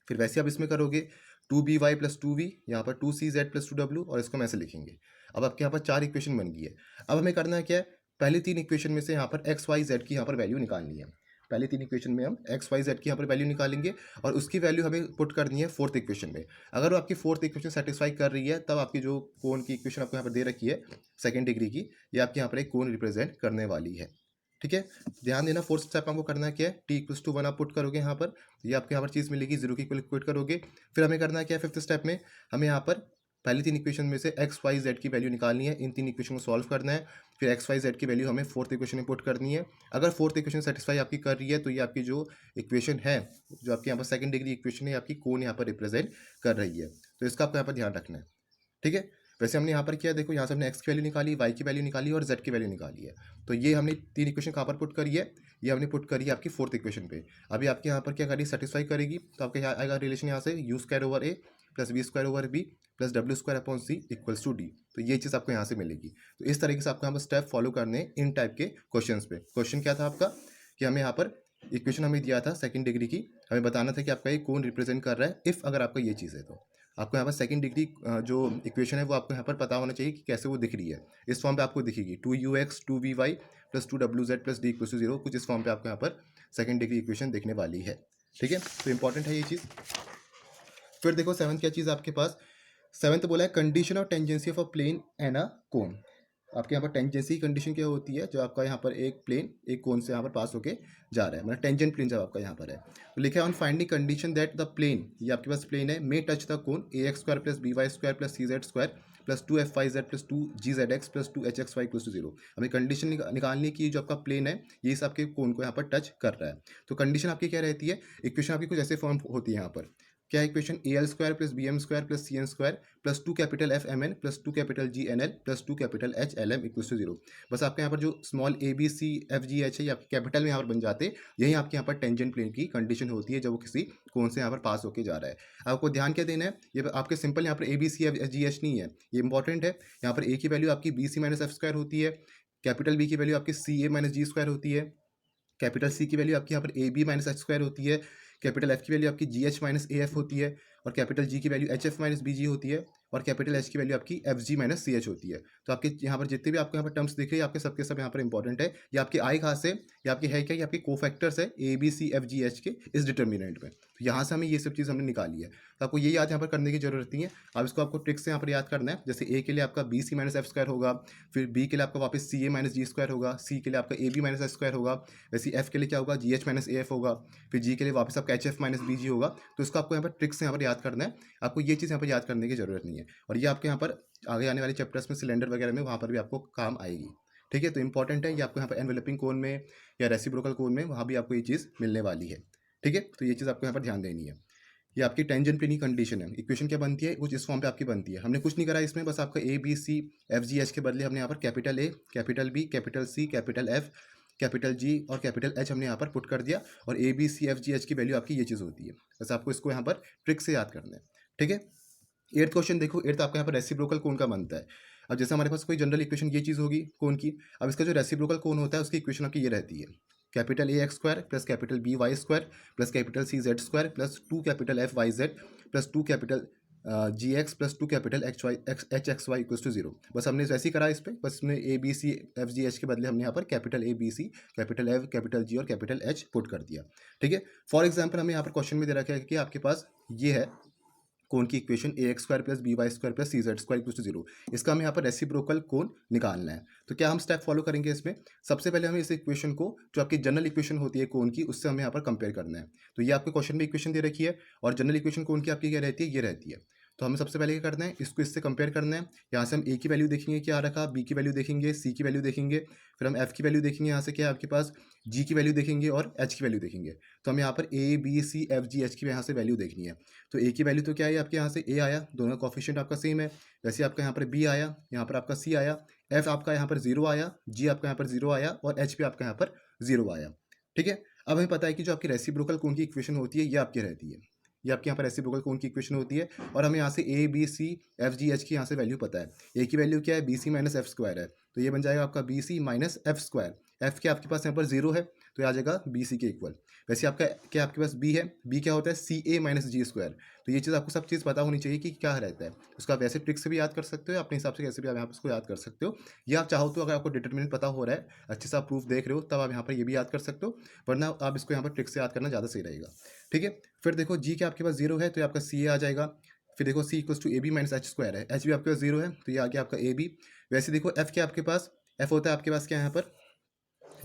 फिर वैसे आप इसमें करोगे 2by प्लस 2v, यहाँ पर 2cz प्लस 2w और इसको हम ऐसे लिखेंगे। अब आपके यहाँ पर 4 इक्वेशन बन गई है। अब हमें करना है क्या है, पहले 3 इक्वेशन में से यहाँ पर x y z की यहाँ पर वैल्यू निकालनी है। पहले 3 इक्वेशन में हम x y z की यहाँ पर वैल्यू निकालेंगे और उसकी वैल्यू हमें पुट करनी है फोर्थ इक्वेशन में। अगर वो आपकी फोर्थ इक्वेशन सेटिस्फाई कर रही है तब आपकी जो कोण की इक्वेशन आपको यहाँ पर दे रखी है सेकेंड डिग्री की, ये आपके यहाँ पर एक कोण रिप्रेजेंट करने वाली है। ठीक है, ध्यान देना फोर्थ स्टेप आपको करना है क्या है, टी इक्वल्स टू 1 आप पुट करोगे यहाँ पर, ये आपको यहाँ पर चीज़ मिलेगी, जीरो की इक्वल इक्वेट करोगे। फिर हमें करना है क्या है, फिफ्थ स्टेप में हमें यहाँ पर पहली 3 इक्वेशन में से एक्स वाई जेड की वैल्यू निकालनी है, इन 3 इक्वेशन को सॉल्व करना है। फिर एक्स वाई जेड की वैल्यू हमें फोर्थ इक्वेशन में पुट करनी है। अगर फोर्थ इक्वेशन सेटिस्फाई आपकी कर रही है तो ये आपकी जो इक्वेशन है, जो आपकी यहाँ पर सेकंड डिग्री इक्वेशन है, आपकी कोण यहाँ पर रिप्रेजेंट कर रही है। तो इसका आपको यहाँ पर ध्यान रखना है। ठीक है, वैसे हमने यहाँ पर किया, देखो यहाँ से हमने x की वैल्यू निकाली, y की वैल्यू निकाली और z की वैल्यू निकाली है। तो ये हमने 3 इक्वेशन कहाँ पर पुट करी है, ये हमने पुट करी है आपकी फोर्थ इक्वेशन पे। अभी आपके यहाँ पर क्या करी, सेटिस्फाई करेगी तो आपके यहाँ आएगा रिलेशन यहाँ से u square over a plus v square over b plus w square upon c equals to d। तो ये चीज़ आपको यहाँ से मिलेगी। तो इस तरीके से आपको यहाँ पर स्टेप फॉलो करने इन टाइप के क्वेश्चन पे। क्वेश्चन क्या था आपका कि हमें यहाँ पर इक्वेशन हमें दिया था सेकंड डिग्री की, हमें बताना था कि आपका ये कौन रिप्रेजेंट कर रहा है। इफ़ अगर आपका ये चीज़ है तो आपको यहाँ पर सेकंड डिग्री जो इक्वेशन है वो आपको यहाँ पर पता होना चाहिए कि कैसे वो दिख रही है। इस फॉर्म पे आपको दिखेगी 2ux 2vy plus 2wz plus d equal to 0, कुछ इस फॉर्म पे आपको यहाँ पर सेकंड डिग्री इक्वेशन देखने वाली है। ठीक है, तो इंपॉर्टेंट है ये चीज़। फिर देखो सेवन्थ क्या चीज़ आपके पास, सेवन्थ बोला है condition of tangency of a plane and a cone. आपके यहाँ पर टेंजेंसी कंडीशन क्या होती है, जो आपका यहाँ पर एक प्लेन एक कोन से यहाँ पर पास होके जा रहा है, मतलब टेंजेंट प्लेन जब आपका यहाँ पर है। तो लिखा है on finding condition that the plane, ये आपके पास प्लेन है, may touch the cone ax square plus by square plus cz square plus 2fyz plus 2gzx plus 2hxy equals to 0। हमें कंडीशन निकालनी की जो आपका प्लेन है ये इस आपके कोन को यहाँ पर टच कर रहा है। तो कंडीशन आपकी क्या रहती है, इक्वेशन आपकी कुछ ऐसे फॉर्म होती है यहाँ पर, क्या equation al square plus bm square plus cn square plus 2 capital F m n plus 2 capital G n l plus 2 capital H l m equals to 0। बस आपके यहाँ पर जो small a B c f g h है ये आपके capital में यहाँ पर बन जाते, यही आपके यहाँ पर टेंजेंट प्लेन की कंडीशन होती है जब वो किसी कोन से यहाँ पर पास होकर जा रहा है। आपको ध्यान क्या देना है, ये आपके सिंपल यहाँ पर a B c f g h नहीं है, ये इंपॉर्टेंट है। यहाँ पर ए की वैल्यू आपकी b c minus f square होती है, कैपिटल बी की वैल्यू आपकी सी ए माइनस जी स्क्वायर होती है, कैपिटल सी की वैल्यू आपकी यहाँ पर a B minus H square होती है, कैपिटल एफ की वैल्यू आपकी जी एच माइनस ए एफ होती है और कैपिटल जी की value h F minus B g होती है और कैपिटल एच की वैल्यू आपकी f g minus c h होती है। तो आपके यहाँ पर जितने भी आपको यहाँ पर टर्म्स दिख रहे हैं आपके सबके सब यहाँ पर इंपॉर्टेंट है। ये आपकी आई खास है, ये आपकी है क्या, ये आपके कोफैक्टर्स है a B c f g h के इस डिटर्मिनेंट में। तो यहाँ से हमें ये सब चीज़ हमने निकाली है, तो आपको ये याद यहाँ पर करने की जरूरत नहीं है। अब इसको आपको ट्रिक से यहाँ पर याद करना है। जैसे ए के लिए आपका b c minus f square होगा, फिर बी के लिए आपका वापस सी ए माइनस जी स्क्वायर होगा, सी के लिए आपका A B minus H square होगा, वैसे एफ के लिए क्या होगा जी एच माइनस ए एफ होगा, फिर जी के लिए वापस आपका H F minus B G होगा। तो इसको आपको यहाँ पर ट्रिक से यहाँ पर याद करना है, आपको ये चीज़ यहाँ पर याद करने की जरूरत नहीं है। और ये आपके यहाँ पर आगे आने वाले चैप्टर्स में सिलेंडर वगैरह में वहाँ पर भी आपको काम आएगी। ठीक है, तो इंपॉर्टेंट है ये आपको यहाँ पर एनवेलपिंग कोन में या रेसिप्रोकल कोन में वहाँ भी आपको ये चीज़ मिलने वाली है। ठीक है, तो ये चीज़ आपको यहाँ पर ध्यान देनी है। ये आपकी टेंजेंट प्लेन की कंडीशन है। इक्वेशन क्या बनती है, कुछ इस फॉर्म पे आपकी बनती है। हमने कुछ नहीं करा इसमें, बस आपका A B c f g h के बदले हमने यहाँ पर capital A capital B capital C capital F capital G और कैपिटल एच हमने यहाँ पर पुट कर दिया और a B c f g h की वैल्यू आपकी ये चीज़ होती है। बस आपको इसको यहाँ पर ट्रिक से याद करना है। ठीक है, एट्थ क्वेश्चन देखो, एट्थ आपका यहाँ पर रेसिप्रोकल कोन का बनता है। अब जैसे हमारे पास कोई जनरल इक्वेशन ये चीज़ होगी कोन की, अब इसका जो रेसिप्रोकल कोन होता है उसकी इक्वेशन आपकी ये रहती है, capital A x square plus capital B y square plus capital C z square plus 2 capital F y z plus 2 capital G x plus 2 capital H x y equals to 0। बस हमने वैसे ही करा इस पर, बस इसमें a B c f g h के बदले हमने यहाँ पर capital A B C, capital F, capital G और कैपिटल एच पुट कर दिया। ठीक है, फॉर एग्जाम्पल हमें यहाँ पर क्वेश्चन में दे रखा है कि आपके पास ये है कोण की equation a x square plus b y square plus c z square equal to 0। इसका हमें यहाँ पर रेसिप्रोकल कोण निकालना है। तो क्या हम स्टेप फॉलो करेंगे इसमें? सबसे पहले हमें इस इक्वेशन को, जो आपकी जनरल इक्वेशन होती है कोण की, उससे हमें यहाँ पर कंपेयर करना है। तो ये आपके क्वेश्चन में इक्वेशन दे रखी है और जनरल इक्वेशन कोण की आपकी क्या रहती है, ये रहती है। तो हमें सबसे पहले क्या करना है, इसको इससे कंपेयर करना है। यहाँ से हम ए की वैल्यू देखेंगे क्या रखा, बी की वैल्यू देखेंगे, सी की वैल्यू देखेंगे, फिर हम एफ की वैल्यू देखेंगे, यहाँ से क्या है आपके पास जी की वैल्यू देखेंगे और एच की वैल्यू देखेंगे। तो हमें यहाँ पर a B c f g h की यहाँ से वैल्यू देखनी है। तो ए की वैल्यू तो क्या है आपके, यहाँ से ए आया, दोनों का कोफिशिएंट आपका सेम है। वैसे आपका यहाँ पर बी आया, यहाँ पर आपका सी आया, एफ आपका यहाँ पर 0 आया, जी आपका यहाँ पर 0 आया और एच भी आपका यहाँ पर 0 आया। ठीक है, अब हमें पता है कि जो आपकी रेसिप्रोकल कोण की इक्वेशन होती है ये आपकी रहती है, ये आपके यहाँ पर रेसिप्रोकल कोण की इक्वेशन होती है। और हमें यहाँ से a B c f g h की यहाँ से वैल्यू पता है। ए की वैल्यू क्या है, b c minus f square है, तो ये बन जाएगा आपका b c minus f square. F के आपके पास यहाँ पर 0 है, तो ये आ जाएगा बी सी के इक्वल। वैसे आपका क्या आपके पास बी है, बी क्या होता है सी ए माइनस जी स्क्वायर। तो ये चीज़ आपको सब चीज़ पता होनी चाहिए कि क्या रहता है। उसका आप वैसे ट्रिक से भी याद कर सकते हो, अपने हिसाब से कैसे भी आप यहाँ पर इसको याद कर सकते हो। या आप चाहो तो अगर आपको डिटरमिनेंट पता हो रहा है, अच्छे से आप प्रूफ देख रहे हो, तब आप यहाँ पर ये भी याद कर सकते हो, वरना आप इसको यहाँ पर ट्रिक से याद करना ज़्यादा सही रहेगा। ठीक है, फिर देखो जी के आपके पास 0 है, तो ये आपका सी ए आ जाएगा। फिर देखो c equals to a B minus H square है, एच भी आपके पास 0 है, तो ये आ गया आपका ए बी। वैसे देखो एफ के आपके पास, एफ होता है आपके पास क्या यहाँ पर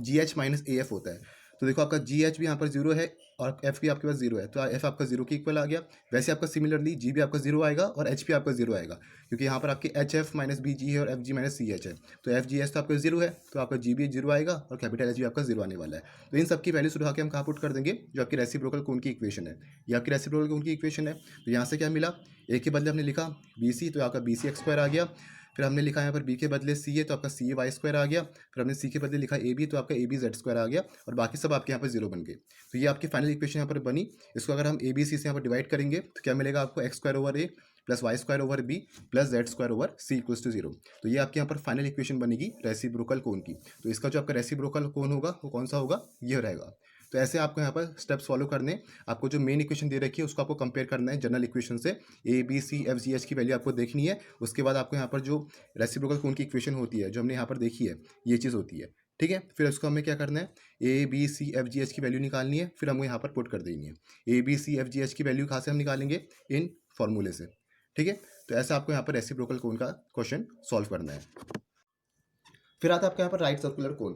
जी एच माइनस ए एफ होता है। तो देखो आपका जी एच भी यहाँ पर 0 है और एफ भी आपके पास 0 है, तो एफ आपका 0 के इक्वल आ गया। वैसे आपका सिमिलरली जी भी आपका 0 आएगा और एच भी आपका 0 आएगा, क्योंकि यहाँ पर आपके h F minus B g है और f g minus c h है। तो एफ जी एच तो आपका 0 है, तो आपका जी भी 0 आएगा और कैपिटल एच भी आपका 0 आने वाला है। तो इन सबकी वैल्यूज उठा के हम कहाँ पुट कर देंगे, जो आपकी रेसिप्रोकल कोण की इक्वेशन है, ये आपकी रेसिप्रोकल कोण की इक्वेशन है। तो यहाँ से क्या मिला, ए के बदले हमने लिखा बी सी, तो आपका बी सी एक्स स्क्वायर आ गया। फिर हमने लिखा यहाँ पर बी के बदले सी है, तो आपका सी ए वाई स्क्वायर आ गया। फिर हमने सी के बदले लिखा ए बी, तो आपका ए बी जेड स्क्वायर आ गया और बाकी सब आपके यहाँ पर 0 बन गए। तो ये आपकी फाइनल इक्वेशन यहाँ पर बनी। इसको अगर हम ए बी सी से यहाँ पर डिवाइड करेंगे तो क्या मिलेगा आपको, x square over a plus y square over b plus z square over c equals to 0। तो ये आपके यहाँ पर फाइनल इक्वेशन बनेगी रेसिप्रोकल कोण की। तो इसका जो आपका रेसिप्रोकल कोण होगा वो कौन सा होगा, ये रहेगा। तो ऐसे आपको यहाँ पर स्टेप्स फॉलो करने, आपको जो मेन इक्वेशन दे रखी है उसको आपको कंपेयर करना है जनरल इक्वेशन से। A B c f g h की वैल्यू आपको देखनी है। उसके बाद आपको यहाँ पर जो रेसिप्रोकल कोण की इक्वेशन होती है, जो हमने यहाँ पर देखी है, ये चीज़ होती है। ठीक है, फिर उसको हमें क्या करना है, a B c f g h की वैल्यू निकालनी है, फिर हमको यहाँ पर पुट कर देनी है। A B c f g h की वैल्यू कहाँ से हम निकालेंगे, इन फॉर्मूले से। ठीक है, तो ऐसा आपको यहाँ पर रेसिप्रोकल कोण का क्वेश्चन सॉल्व करना है। फिर आता है आपके यहाँ पर राइट सर्कुलर कोण।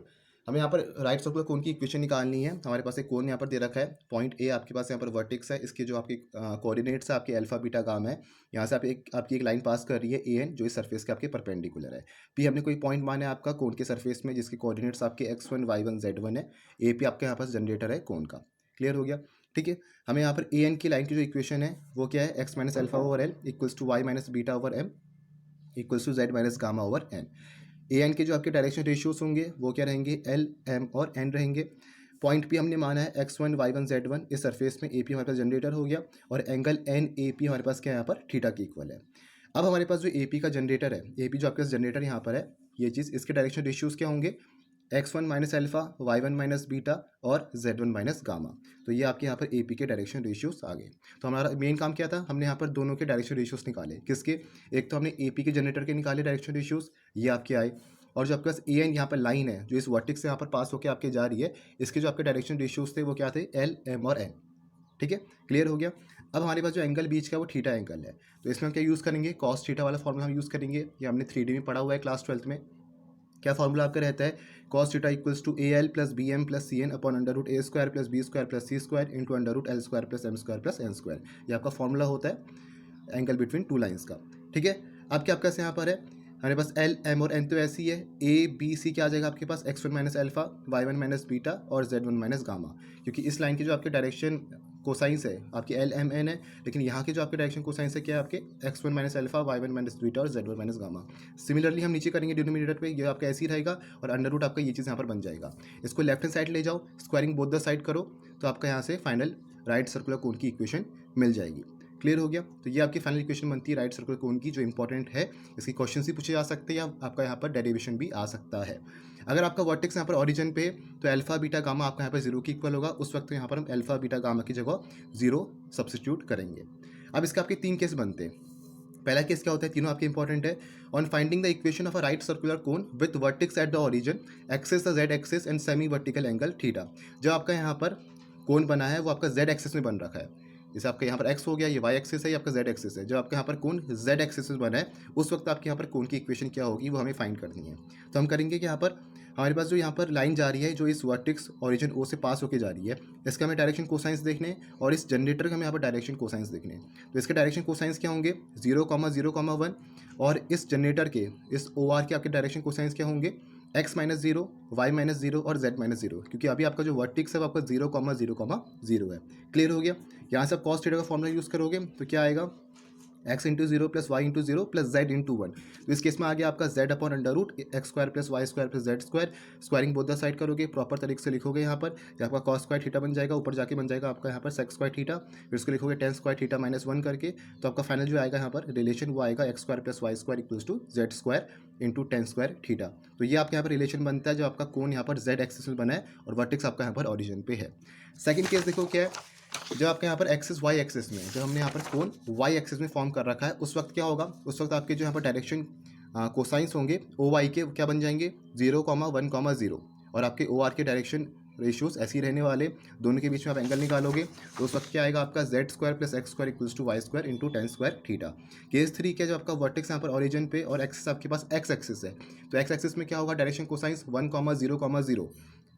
हमें यहाँ पर राइट सर्कुलर कोण की इक्वेशन निकालनी है। हमारे पास एक कोण यहाँ पर दे रखा है, पॉइंट ए आपके पास यहाँ पर वर्टेक्स है, इसके जो आपके कोऑर्डिनेट्स है आपके अल्फा बीटा गामा है। यहाँ से आप आपकी एक लाइन पास कर रही है ए एन, जो इस सरफेस के आपके परपेंडिकुलर है। पी हमने कोई पॉइंट माना है आपका कोण के सरफेस में, जिसके कोऑर्डिनेट्स आपके x1 y1 z1 है। ए पी आपके यहाँ पास जनरेटर है कोण का। क्लियर हो गया। ठीक है, हमें यहाँ पर ए एन की लाइन की जो इक्वेशन है वो क्या है, x minus alpha over l equals to y minus beta over m equals to z minus gamma over n. A n के जो आपके डायरेक्शन रेशियोज होंगे वो क्या रहेंगे, एल एम और एन रहेंगे। पॉइंट पी हमने माना है x1 y1 z1, इस सरफेस में ए पी हमारे पास जनरेटर हो गया और एंगल एन ए पी हमारे पास क्या है यहाँ पर थीटा के इक्वल है। अब हमारे पास जो ए पी का जनरेटर है, ए पी जो आपके पास जनरेटर यहाँ पर है, ये चीज़, इसके डायरेक्शन रेशियोज क्या होंगे, x1 minus alpha, y1 minus beta और z1 माइनस गामा। तो ये आपके यहाँ पर ए पी के डायरेक्शन रेशियोज आ गए। तो हमारा मेन काम क्या था, हमने यहाँ पर दोनों के डायरेक्शन रेशियोज निकाले। किसके, एक तो हमने ए पी के जनरेटर के निकाले डायरेक्शन रेशियोज, ये आपके आए। और जो आपके पास ए एन यहाँ पर लाइन है जो इस वर्टेक्स से यहाँ पर पास होकर आपके जा रही है, इसके जो आपके डायरेक्शन रेशियोज थे वो क्या थे, एल एम और एन। ठीक है, क्लियर हो गया। अब हमारे पास जो एंगल बीच का वो थीटा एंगल है, तो इसमें हम क्या यूज़ करेंगे, कॉस थीटा वाला फॉर्मूला हम यूज़ करेंगे। ये हमने 3D में पढ़ा हुआ है क्लास 12th में। क्या फॉर्मूला आपका रहता है, cos theta equals to a l plus b m plus c n upon under root a square plus b square plus c square into under root l square plus m square plus n square. ये आपका formula होता है angle between two lines का। ठीक है, अब क्या आपका यहाँ पर है, हमारे पास एल एम और एन तो ऐसी है, ए बी सी क्या आ जाएगा आपके पास, x1 minus alpha, y1 minus beta और z1 माइनस गामा। क्योंकि इस लाइन की जो आपके डायरेक्शन कोसाइंस है आपकी एल एम एन है, लेकिन यहाँ के जो आपके डायरेक्शन कोसाइंस है क्या है आपके x1 minus alpha, y1 minus beta और z1 माइनस गामा। सिमिलरली हम नीचे करेंगे डिनोमिनेटर पे, ये आपका ऐसे ही रहेगा और अंडर रूट आपका ये चीज़ यहाँ पर बन जाएगा। इसको लेफ्ट हैंड साइड ले जाओ, स्क्वायरिंग बोथ द साइड करो, तो आपका यहाँ से फाइनल राइट सर्कुलर कोण की इक्वेशन मिल जाएगी। क्लियर हो गया। तो ये आपकी फाइनल इक्वेशन बनती है राइट सर्कुलर कोण की, जो इंपॉर्टेंट है। इसकी क्वेश्चन भी पूछे जा सकते हैं या आपका यहाँ पर डेरिवेशन भी आ सकता है। अगर आपका वर्टेक्स यहाँ पर ओरिजिन पे, तो अल्फा बीटा गामा आपका यहाँ पर 0 के इक्वल होगा, उस वक्त यहाँ पर हम अल्फा बीटा गामा की जगह 0 सब्सिट्यूट करेंगे। अब इसके आपके 3 केस बनते हैं। पहला केस क्या होता है, तीनों आपके इंपॉर्टेंट है। On finding the equation of a right circular cone with vertices eight the origin, axis the Z axis and semi vertical angle theta. जो आपका यहाँ पर कोन बना है वो आपका जेड एक्सिस में बन रखा है। जैसे आपका यहाँ पर एक्स हो गया, ये वाई एक्सिस है, ये आपका जेड एक्सिस है। जब आपका यहाँ पर कोन जेड एक्सिस में बना है उस वक्त आपके यहाँ पर कोन की इक्वेशन क्या होगी वो हमें फाइंड करनी है। तो हम करेंगे कि यहाँ पर हमारे पास जो यहाँ पर लाइन जा रही है जो इस वर्टिक्स ओरिजिन ओ से पास होकर जा रही है, इसका हमें डायरेक्शन कोसाइंस देखने हैं और इस जनरेटर का हमें यहाँ पर डायरेक्शन कोसाइंस देखने हैं। तो इसके डायरेक्शन कोसाइंस क्या होंगे, 0,0,1, और इस जनरेटर के इस ओ आर के आपके डायरेक्शन कोसाइंस क्या होंगे, x-0, y-0 और z-0, क्योंकि अभी आपका जो वर्टिक्स है वो आपका 0,0,0 है। क्लियर हो गया। यहाँ से आप कॉस थीटा का फॉर्मूला यूज़ करोगे तो क्या आएगा, x into 0 plus y into 0 plus z into 1। तो इस केस में आ गया आपका z upon under root x square plus y square plus z square. Squaring both the side करोगे, प्रॉपर तरीके से लिखोगे यहाँ पर, ये आपका कॉस स्क्वायर थीटा बन जाएगा, ऊपर जाके बन जाएगा आपका यहाँ पर सेक्स स्क्वायर थीटा, फिर उसको लिखोगे टेन स्क्वायर थीटा माइनस 1 करके। तो आपका फाइनल जो आएगा यहाँ पर रिलेशन वो आएगा x square plus y square equals to z square into tan square theta. तो ये आपके यहाँ पर रिलेशन बनता है जो आपका कोन यहाँ पर जेड एक्सिस में बना है और वर्टेक्स आपका यहाँ पर ओरिजिन पे है। सेकंड केस देखो क्या है, जब आपके यहाँ पर एक्सिस वाई एक्सिस में, जब हमने यहाँ पर कोन वाई एक्सिस में फॉर्म कर रखा है उस वक्त क्या होगा, उस वक्त आपके जो यहाँ पर डायरेक्शन कोसाइंस होंगे ओ वाई के क्या बन जाएंगे 0,1,0, और आपके ओ आर के डायरेक्शन रेशियोज ऐसे ही रहने वाले, दोनों के बीच में आप एंगल निकालोगे तो उस वक्त क्या आएगा आपका z square plus x square equals to y square into tan square theta. Case 3 क्या, जो आपका वर्टेक्स यहाँ पर ओरिजिन पे और एक्सिस आपके पास एक्स एक्सिस है, तो एक्स एक्सिस में क्या होगा डायरेक्शन कोसाइंस 1,0,0।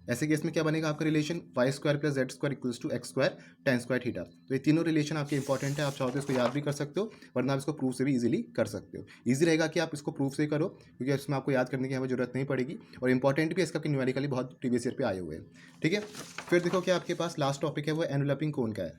ऐसे केस में क्या बनेगा आपका relation y square plus z square equals to x square tan square theta. तो ये तीनों रिलेशन आपके इंपॉर्टेंट है, आप चाहो तो इसको याद भी कर सकते हो, वरना आप इसको प्रूफ से भी इजीली कर सकते हो। इजी रहेगा कि आप इसको प्रूफ से करो क्योंकि इसमें आपको याद करने की हमें जरूरत नहीं पड़ेगी, और इंपॉर्टेंट भी इसका न्यूमेरिकली बहुत प्रीवियस ईयर पे आए हुए हैं। ठीक है, फिर देखो क्या आपके पास लास्ट टॉपिक है वो एनवेलपिंग कोन का है।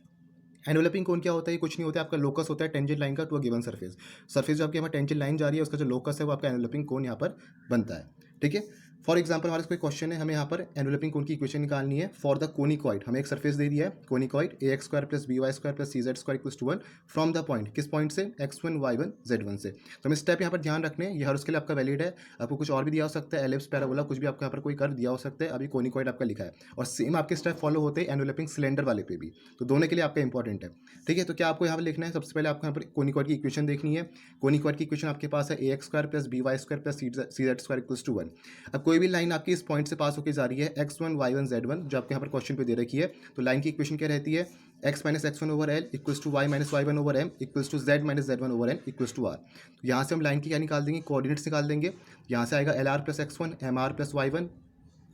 एनवेलपिंग कोन क्या होता है, कुछ नहीं होता है, आपका लोकस होता है टेंजेंट लाइन का to a given surface. Surface जो आपके यहाँ टेंजेंट लाइन जा रही है उसका जो लोकस है वो आपका एनवेलपिंग कोन यहाँ पर बनता है। ठीक है, फॉर एग्जाम्पल हमारे कोई क्वेश्चन है, हमें यहाँ पर एनवेलपिंग कोन की इक्वेशन निकालनी है फॉर द कोनिकॉइड। हमें एक सरफेस दे दिया है conicoid a x square plus b y square plus c z square equals to 1 from the point, किस पॉइंट से, x1 y1 z1 से। तो हमें स्टेप यहाँ पर ध्यान रखने हैं, ये हर उसके लिए आपका वैलिड है। आपको कुछ और भी दिया हो सकता है, एलिप्स पैराबोला कुछ भी आपको यहाँ पर कोई कर दिया हो सकता है, अभी कोनिकॉइड आपका लिखा है, और सेम आपके स्टेप फॉलो होते हैं एनवेलपिंग सिलेंडर वाले पे भी, तो दोनों के लिए आपका इंपॉर्टेंट है। ठीक है, तो क्या आपको यहाँ पर लिखना है, सबसे पहले आपको यहाँ पर कोनिकॉइड की इक्वेशन देखनी है। कोनिकॉइड की इक्वेशन आपके पास है a x square plus b y square plus c z square equals to 1। अब कोई भी लाइन आपकी इस पॉइंट से पास होकर जा रही है x1 y1 z1 जो आपके यहाँ पर क्वेश्चन पे दे रखी है, तो लाइन की इक्वेशन क्या रहती है, x minus x one over l equals to y minus y one over m equals to z minus z one over n equals to r. तो यहाँ से हम लाइन की क्या निकाल देंगे, कोऑर्डिनेट्स निकाल देंगे। यहाँ से आएगा l r plus x one, m r plus y one,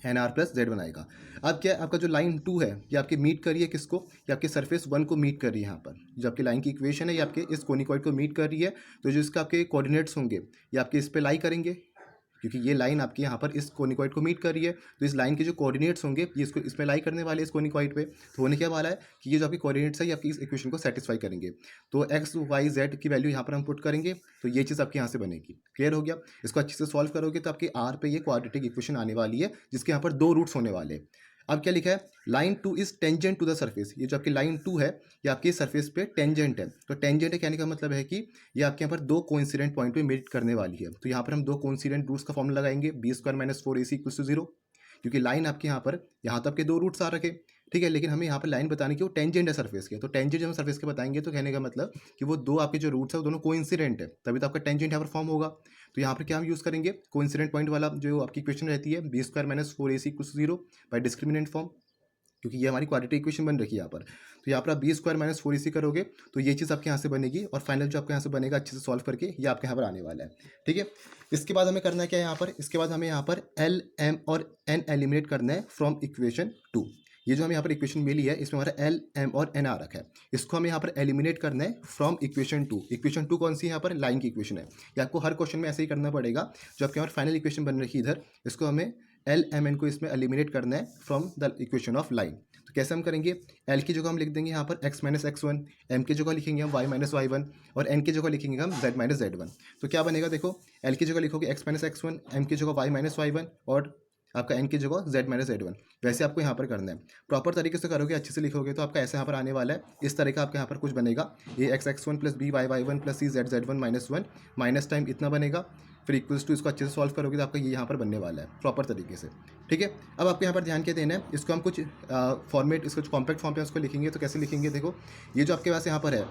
n r plus z one आएगा। अब क्या आपका जो लाइन 2 है ये आपकी मीट कर रही है किसको, ये आपके सरफेस 1 को मीट कर रही है। यहाँ पर जो आपकी लाइन की इक्वेशन है ये आपके इस कोनिकॉइड को मीट कर रही है, तो जो इसका आपके कोऑर्डिनेट्स होंगे ये आपके इस पे लाई करेंगे, क्योंकि ये लाइन आपकी यहाँ पर इस कोनिकॉइड को मीट कर रही है, तो इस लाइन के जो कोऑर्डिनेट्स होंगे ये इसको इसमें लाई करने वाले इस कोनिकॉइड पे। तो होने क्या वाला है कि ये जो आपकी कोऑर्डिनेट्स है ये आपकी इस इक्वेशन को सेटिस्फाई करेंगे। तो एक्स वाई जेड की वैल्यू यहाँ पर हम पुट करेंगे तो ये चीज़ आपके यहाँ से बनेगी। क्लियर हो गया, इसको अच्छे से सॉल्व करोगे तो आपकी आर पे ये क्वाड्रेटिक इक्वेशन आने वाली है जिसके यहाँ पर 2 रूट्स होने वाले हैं। अब क्या लिखा है, line 2 is tangent to the surface, ये जो आपकी लाइन 2 है ये आपकी सरफेस पे टेंजेंट है। तो टेंजेंट है कहने का मतलब है कि ये आपके यहाँ पर 2 कोइंसिडेंट पॉइंट पे मीट करने वाली है। तो यहाँ पर हम 2 कोइंसिडेंट रूट्स का फॉर्मूला लगाएंगे, b square minus 4ac equals to 0, क्योंकि लाइन आपके यहाँ पर यहाँ तो आपके 2 रूट्स आ रखे। ठीक है, लेकिन हमें यहाँ पर लाइन बताने की वो टेंजेंट है सरफेस के, तो टेंजेंट जब हम सरफेस के बताएंगे तो कहने का मतलब कि वो 2 आपके जो रूट्स है वो दोनों कोइंसिडेंट है, तभी तो आपका टेंजेंट यहाँ पर फॉर्म होगा। तो यहाँ पर क्या हम यूज़ करेंगे, कोइंसिडेंट पॉइंट वाला जो आपकी इक्वेशन रहती है b square minus 4ac equals to 0 by discriminant form, क्योंकि ये हमारी क्वाड्रेटिक इक्वेशन बन रखी है यहाँ पर। तो यहाँ पर आप बी स्क्वायर माइनस 4ac करोगे तो ये चीज़ आपके यहाँ से बनेगी, और फाइनल जो आपके यहाँ से बनेगा अच्छे से सॉल्व करके ये आपके यहाँ पर आने वाला है। ठीक है, इसके बाद हमें करना है क्या यहाँ पर, इसके बाद हमें यहाँ पर एल एम और एन एलिमिनेट करना है फ्रॉम इक्वेशन 2। ये जो हमें यहाँ पर इक्वेशन मिली है इसमें हमारा एल एम और एन आ रखा है, इसको हमें यहाँ पर एलिमिनेट करना है फ्रॉम इक्वेशन 2। इक्वेशन 2 कौन सी है, यहाँ पर लाइन की इक्वेशन है। ये आपको हर क्वेश्चन में ऐसे ही करना पड़ेगा, जो आपके यहाँ पर फाइनल इक्वेशन बन रही है इधर, इसको हमें एल एम एन को इसमें एलिमिनेट करना है from the equation of line. तो कैसे हम करेंगे, एल की जगह हम लिख देंगे यहाँ पर x minus x one, m की जगह लिखेंगे हम वाई माइनस वाई वन, और एन की जगह लिखेंगे हम जेड माइनस जेड वन। तो क्या बनेगा देखो, एल की जगह लिखोगे x minus x one, m की जगह वाई माइनस वाई वन, और आपका एन की जगह जेड माइनस जेड वन। वैसे आपको यहाँ पर करना है, प्रॉपर तरीके से करोगे, अच्छे से लिखोगे तो आपका ऐसे यहाँ पर आने वाला है, इस तरह का आपका यहाँ पर कुछ बनेगा, ये x x one plus b y y one plus c z z one minus one minus time इतना बनेगा, फिर इक्वल्स टू, इसको अच्छे से सॉल्व करोगे तो आपका ये यहाँ पर बनने वाला है प्रॉपर तरीके से। ठीक है, अब आपको यहाँ पर ध्यान क्या देना है, इसको हम कुछ फॉर्मेट, इसको कॉम्पैक्ट फॉर्म पे उसको लिखेंगे। तो कैसे लिखेंगे देखो, ये जो आपके पास यहाँ पर है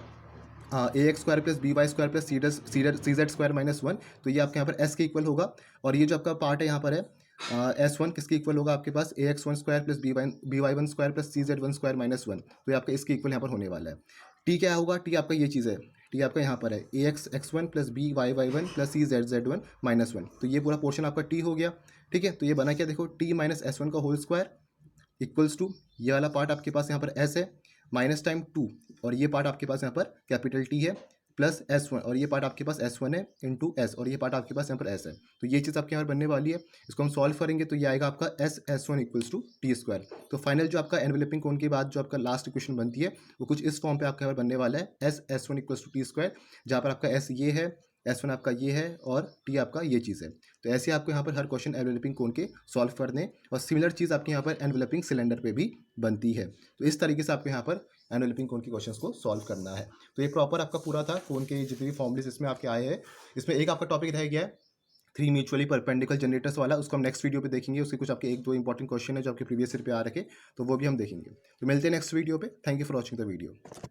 a x square plus b y square plus c z square minus one, तो ये आपके यहाँ पर एस के इक्वल होगा। और ये जो आपका पार्ट है यहाँ पर है एस वन, किसके इक्वल होगा आपके पास a x one square plus b y one square plus c z one square minus one, तो ये आपका इसके इक्वल यहाँ पर होने वाला है। टी क्या होगा, टी आपका ये चीज़ है, टी आपका यहाँ पर है a x x one plus b y y one plus c z z one minus one, तो ये पूरा पोर्शन आपका टी हो गया। ठीक है, तो ये बना क्या, देखो टी माइनस एस वन का होल स्क्वायर इक्वल्स टू ये वाला पार्ट आपके पास यहाँ पर एस है माइनस टाइम टू, और ये पार्ट आपके पास यहाँ पर कैपिटल टी है प्लस एस वन, और ये पार्ट आपके पास एस वन है इंटू एस, और ये पार्ट आपके पास यहाँ पर एस है। तो ये चीज़ आपके यहाँ पर बनने वाली है। इसको हम सॉल्व करेंगे तो ये आएगा आपका s one equals to t square. तो फाइनल जो आपका एनवेलपिंग कोण के बाद जो आपका लास्ट इक्वेशन बनती है वो कुछ इस फॉर्म पे आपके यहाँ पर बनने वाला है s one equals to t square, जहाँ पर आपका एस ये है, एस वन आपका ये है और टी आपका ये चीज़ है। तो ऐसे आपको यहाँ पर हर क्वेश्चन एनवेलपिंग कोण के सॉल्व करने, और सिमिलर चीज़ आपके यहाँ पर एनवेलपिंग सिलेंडर पे भी बनती है। तो इस तरीके से आपको यहाँ पर एनवेलपिंग कोण के क्वेश्चंस को सॉल्व करना है। तो ये प्रॉपर आपका पूरा था कोण के जितने भी फॉर्मूलेस इसमें आपके आए हैं। इसमें एक आपका टॉपिक रह गया है थ्री म्यूचुअली परपेंडिकुलर जनरेटर्स वाला, उसको हम नेक्स्ट वीडियो पे देखेंगे। उसके कुछ आपके एक दो इंपॉर्टेंट क्वेश्चन है जो आपके प्रीवियस ईयर पे आ रखे, तो वो भी हम देखेंगे। तो मिलते हैं नेक्स्ट वीडियो पे। Thank you for watching the video.